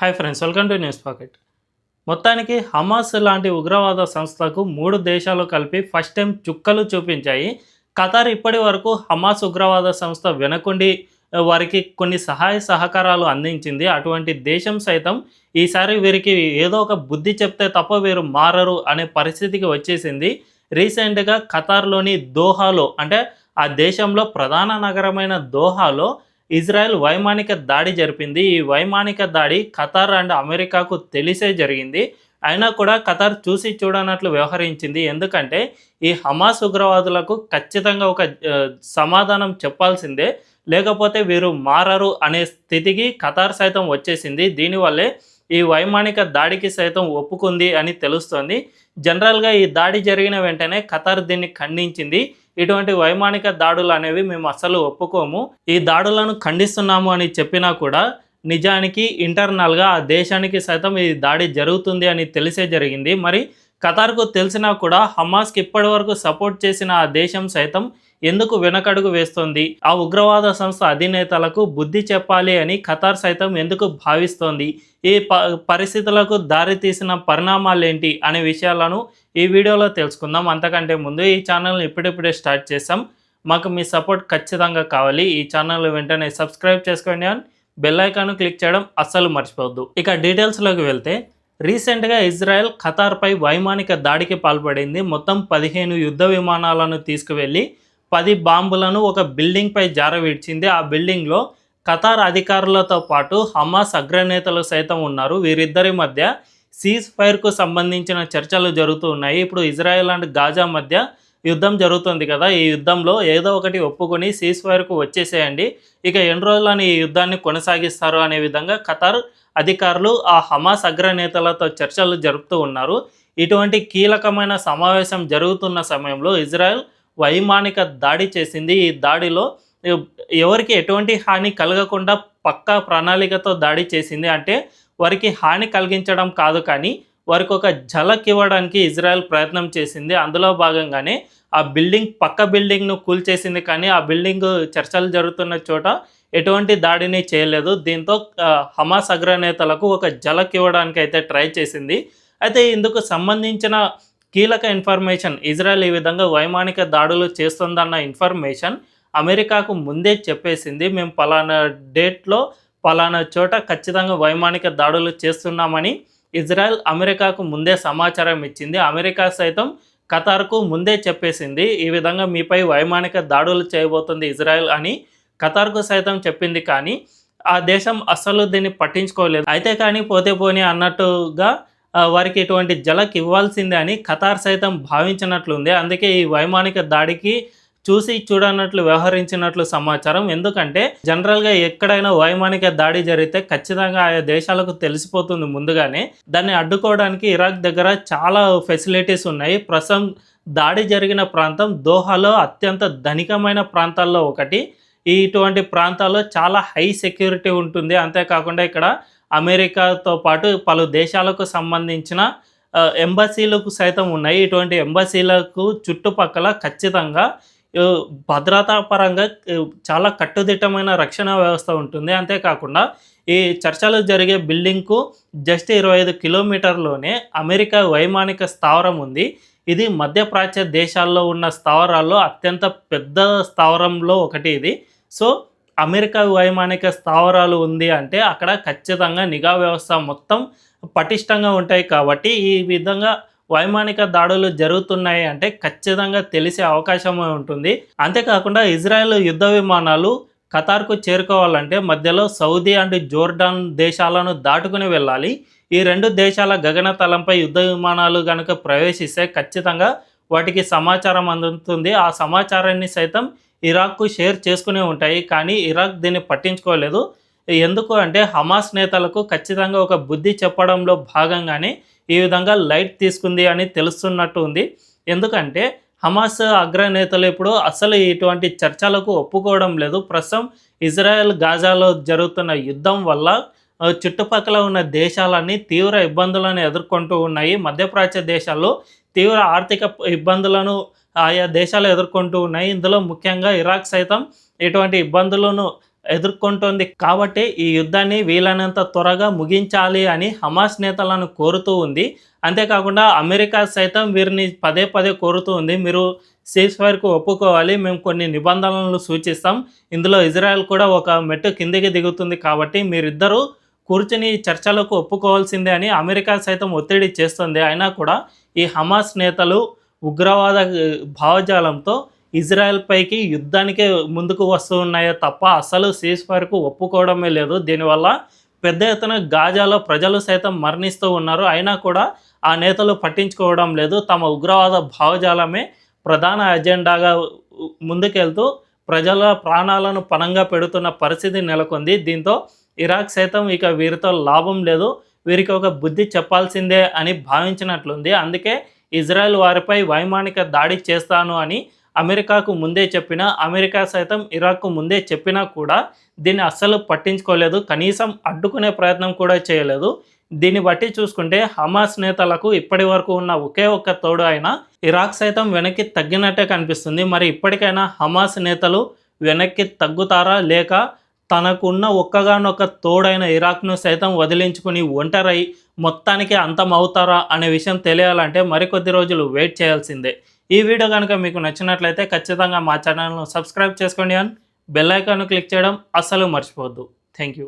Hi friends, welcome to news pocket. మొత్తానికి Hamas లాంటి ఉగ్రవాద సంస్థకు 3 దేశాలు కలిపి ఫస్ట్ టైం చుక్కలు చూపించాయి. ఖతార్ ఇప్పటి వరకు హమాస్ ఉగ్రవాద సంస్థ వెనకుండి వారికి కొన్ని సహాయ సహకారాలు అందించింది. అటువంటి దేశం సైతం ఈసారి వీరికి ఏదో ఒక బుద్ధి చెప్తే తప్ప వీరు మారరు అనే పరిస్థితికి వచ్చేసింది. రీసెంట్గా ఖతార్లోని దోహాలో, అంటే ఆ దేశంలో ప్రధాన నగరమైన దోహాలో ఇజ్రాయెల్ వైమానిక దాడి జరిపింది. ఈ వైమానిక దాడి ఖతార్ అండ్ అమెరికాకు తెలిసే జరిగింది. అయినా కూడా ఖతార్ చూసి చూడనట్లు వ్యవహరించింది. ఎందుకంటే ఈ హమాస్ ఉగ్రవాదులకు ఖచ్చితంగా ఒక సమాధానం చెప్పాల్సిందే, లేకపోతే వీరు మారరు అనే స్థితికి ఖతార్ సైతం వచ్చేసింది. దీనివల్లే ఈ వైమానిక దాడికి సైతం ఒప్పుకుంది అని తెలుస్తోంది. జనరల్గా ఈ దాడి జరిగిన వెంటనే ఖతార్ దీన్ని ఖండించింది. ఇటువంటి వైమానిక దాడులు అనేవి మేము అస్సలు ఒప్పుకోము, ఈ దాడులను ఖండిస్తున్నాము అని చెప్పినా కూడా నిజానికి ఇంటర్నల్గా ఆ దేశానికి సైతం ఈ దాడి జరుగుతుంది అని తెలిసే జరిగింది. మరి ఖతార్కు తెలిసినా కూడా హమాస్కి ఇప్పటి వరకు సపోర్ట్ చేసిన ఆ దేశం సైతం ఎందుకు వెనకడుగు వేస్తోంది? ఆ ఉగ్రవాద సంస్థ అధినేతలకు బుద్ధి చెప్పాలి అని ఖతార్ సైతం ఎందుకు భావిస్తోంది? ఈ పరిస్థితులకు దారితీసిన పరిణామాలేంటి అనే విషయాలను ఈ వీడియోలో తెలుసుకుందాం. అంతకంటే ముందు ఈ ఛానల్ని ఇప్పుడిప్పుడే స్టార్ట్ చేసాం, మాకు మీ సపోర్ట్ ఖచ్చితంగా కావాలి. ఈ ఛానల్ వెంటనే సబ్స్క్రైబ్ చేసుకోండి అండ్ బెల్ ఐకాన్ క్లిక్ చేయడం అస్సలు మర్చిపోవద్దు. ఇక డీటెయిల్స్లోకి వెళ్తే, రీసెంట్గా ఇజ్రాయెల్ ఖతార్పై వైమానిక దాడికి పాల్పడింది. మొత్తం 15 యుద్ధ విమానాలను తీసుకువెళ్ళి 10 బాంబులను ఒక బిల్డింగ్పై జారవిడ్చింది. ఆ బిల్డింగ్లో ఖతార్ అధికారులతో పాటు హమాస్ అగ్రనేతలు సైతం ఉన్నారు. వీరిద్దరి మధ్య సీజ్ ఫైర్కు సంబంధించిన చర్చలు జరుగుతూ ఉన్నాయి. ఇప్పుడు ఇజ్రాయెల్ అండ్ గాజా మధ్య యుద్ధం జరుగుతుంది కదా, ఈ యుద్ధంలో ఏదో ఒకటి ఒప్పుకొని సీజ్ ఫైర్కు వచ్చేసేయండి, ఇక ఎన్ని రోజులని ఈ యుద్ధాన్ని కొనసాగిస్తారు అనే విధంగా ఖతార్ అధికారులు ఆ హమాస్ అగ్రనేతలతో చర్చలు జరుపుతూ ఉన్నారు. ఇటువంటి కీలకమైన సమావేశం జరుగుతున్న సమయంలో ఇజ్రాయెల్ వైమానిక దాడి చేసింది. ఈ దాడిలో ఎవరికి ఎటువంటి హాని కలగకుండా పక్కా ప్రణాళికతో దాడి చేసింది. అంటే వారికి హాని కలిగించడం కాదు, కానీ వారికి ఒక ఝలక్ ఇవ్వడానికి ఇజ్రాయెల్ ప్రయత్నం చేసింది. అందులో భాగంగానే ఆ పక్క బిల్డింగ్ను కూల్చేసింది, కానీ ఆ బిల్డింగ్ చర్చలు జరుగుతున్న చోట ఎటువంటి దాడిని చేయలేదు. దీంతో హమాస్ అగ్రనేతలకు ఒక ఝలక్ ఇవ్వడానికి అయితే ట్రై చేసింది. అయితే ఇందుకు సంబంధించిన కీలక ఇన్ఫర్మేషన్, ఇజ్రాయెల్ ఈ విధంగా వైమానిక దాడులు చేస్తుందన్న ఇన్ఫర్మేషన్ అమెరికాకు ముందే చెప్పేసింది. మేము పలానా డేట్లో పలానా చోట ఖచ్చితంగా వైమానిక దాడులు చేస్తున్నామని ఇజ్రాయెల్ అమెరికాకు ముందే సమాచారం ఇచ్చింది. అమెరికా సైతం ఖతార్కు ముందే చెప్పేసింది, ఈ విధంగా మీపై వైమానిక దాడులు చేయబోతుంది ఇజ్రాయెల్ అని ఖతార్కు సైతం చెప్పింది. కానీ ఆ దేశం అస్సలు దీన్ని పట్టించుకోలేదు. అయితే కానీ పోతే పోని అన్నట్టుగా వారికి ఇటువంటి ఝలక్ ఇవ్వాల్సిందే అని ఖతార్ సైతం భావించినట్లుంది. అందుకే ఈ వైమానిక దాడికి చూసి చూడనట్లు వ్యవహరించినట్లు సమాచారం. ఎందుకంటే జనరల్గా ఎక్కడైనా వైమానిక దాడి జరిగితే ఖచ్చితంగా ఆయా దేశాలకు తెలిసిపోతుంది ముందుగానే. దాన్ని అడ్డుకోవడానికి ఇరాక్ దగ్గర చాలా ఫెసిలిటీస్ ఉన్నాయి. ప్రస్తుతం దాడి జరిగిన ప్రాంతం దోహాలో అత్యంత ధనికమైన ప్రాంతాల్లో ఒకటి. ఇటువంటి ప్రాంతాల్లో చాలా హై సెక్యూరిటీ ఉంటుంది. అంతేకాకుండా ఇక్కడ అమెరికాతో పాటు పలు దేశాలకు సంబంధించిన ఎంబసీలకు సైతం ఉన్నాయి. ఇటువంటి ఎంబసీలకు చుట్టుపక్కల ఖచ్చితంగా భద్రతా పరంగా చాలా కట్టుదిట్టమైన రక్షణ వ్యవస్థ ఉంటుంది. అంతేకాకుండా ఈ చర్చలు జరిగే బిల్డింగ్కు జస్ట్ 25 కిలోమీటర్లోనే అమెరికా వైమానిక స్థావరం ఉంది. ఇది మధ్యప్రాచ్య దేశాల్లో ఉన్న స్థావరాల్లో అత్యంత పెద్ద స్థావరంలో ఒకటి ఇది. సో అమెరికా వైమానిక స్థావరాలు ఉంది అంటే అక్కడ ఖచ్చితంగా నిఘా వ్యవస్థ మొత్తం పటిష్టంగా ఉంటాయి. కాబట్టి ఈ విధంగా వైమానిక దాడులు జరుగుతున్నాయి అంటే ఖచ్చితంగా తెలిసే అవకాశం ఉంటుంది. అంతేకాకుండా ఇజ్రాయెల్ యుద్ధ విమానాలు ఖతార్కు చేరుకోవాలంటే మధ్యలో సౌదీ అండ్ జోర్డాన్ దేశాలను దాటుకుని వెళ్ళాలి. ఈ 2 దేశాల గగనతలంపై యుద్ధ విమానాలు కనుక ప్రవేశిస్తే ఖచ్చితంగా వాటికి సమాచారం అందుతుంది. ఆ సమాచారాన్ని సైతం ఇరాక్కు షేర్ చేసుకునే ఉంటాయి. కానీ ఇరాక్ దీన్ని పట్టించుకోలేదు. ఎందుకు అంటే హమాస్ నేతలకు ఖచ్చితంగా ఒక బుద్ధి చెప్పడంలో భాగంగానే ఈ విధంగా లైట్ తీసుకుంది అని తెలుస్తున్నట్టు ఉంది. ఎందుకంటే హమాస్ అగ్రనేతలు ఇప్పుడు అసలు ఇటువంటి చర్చలకు ఒప్పుకోవడం లేదు. ప్రస్తుతం ఇజ్రాయెల్ గాజాలో జరుగుతున్న యుద్ధం వల్ల చుట్టుపక్కల ఉన్న దేశాలన్నీ తీవ్ర ఇబ్బందులను ఎదుర్కొంటూ ఉన్నాయి. మధ్యప్రాచ్య దేశాల్లో తీవ్ర ఆర్థిక ఇబ్బందులను ఆయా దేశాలు ఎదుర్కొంటూ ఉన్నాయి. ఇందులో ముఖ్యంగా ఇరాక్ సైతం ఇటువంటి ఇబ్బందులను ఎదుర్కొంటోంది. కాబట్టి ఈ యుద్ధాన్ని వీలైనంత త్వరగా ముగించాలి అని హమాస్ నేతలను కోరుతూ ఉంది. అంతేకాకుండా అమెరికా సైతం వీరిని పదే పదే కోరుతూ ఉంది. మీరు సీజ్ ఫైర్‌కు ఒప్పుకోవాలి. మేము కొన్ని నిబంధనలను సూచిస్తాం. ఇందులో ఇజ్రాయెల్ కూడా ఒక మెట్టు కిందికి దిగుతుంది కాబట్టి మీరిద్దరూ కూర్చొని చర్చలకు ఒప్పుకోవాల్సిందే అని అమెరికా సైతం ఒత్తిడి చేస్తుంది. అయినా కూడా ఈ హమాస్ నేతలు ఉగ్రవాద భావజాలంతో ఇజ్రాయెల్ పైకి యుద్ధానికే ముందుకు వస్తూ ఉన్నాయే తప్ప అసలు సీజ్ ఫైర్‌కు ఒప్పుకోవడమే లేదు. దీనివల్ల పెద్ద ఎత్తున గాజాలో ప్రజలు సైతం మరణిస్తూ ఉన్నారు. అయినా కూడా ఆ నేతలు పట్టించుకోవడం లేదు. తమ ఉగ్రవాద భావజాలమే ప్రధాన ఎజెండాగా ముందుకెళ్తూ ప్రజల ప్రాణాలను పణంగా పెడుతున్న పరిస్థితి నెలకొంది. దీంతో ఇరాక్ సైతం ఇక వీరితో లాభం లేదు, వీరికి ఒక బుద్ధి చెప్పాల్సిందే అని భావించినట్లుంది. అందుకే ఇజ్రాయెల్ వారిపై వైమానిక దాడి చేస్తాను అని అమెరికాకు ముందే చెప్పినా, అమెరికా సైతం ఇరాక్కు ముందే చెప్పినా కూడా దీన్ని అస్సలు పట్టించుకోలేదు. కనీసం అడ్డుకునే ప్రయత్నం కూడా చేయలేదు. దీన్ని బట్టి చూసుకుంటే హమాస్ నేతలకు ఇప్పటి వరకు ఉన్న ఒకే ఒక్క తోడు అయిన ఇరాక్ సైతం వెనక్కి తగ్గినట్టే కనిపిస్తుంది. మరి ఇప్పటికైనా హమాస్ నేతలు వెనక్కి తగ్గుతారా, లేక తనకున్న ఒక్కగానొక్క తోడైన ఇరాక్ను సైతం వదిలించుకుని ఒంటరై మొత్తానికి అంతం అవుతారా అనే విషయం తెలియాలంటే మరికొద్ది రోజులు వెయిట్ చేయాల్సిందే. ఈ వీడియో కనుక మీకు నచ్చినట్లయితే ఖచ్చితంగా మా ఛానల్ను సబ్స్క్రైబ్ చేసుకోండి అండ్ బెల్ ఐకాన్ను క్లిక్ చేయడం అస్సలు మర్చిపోవద్దు. Thank you.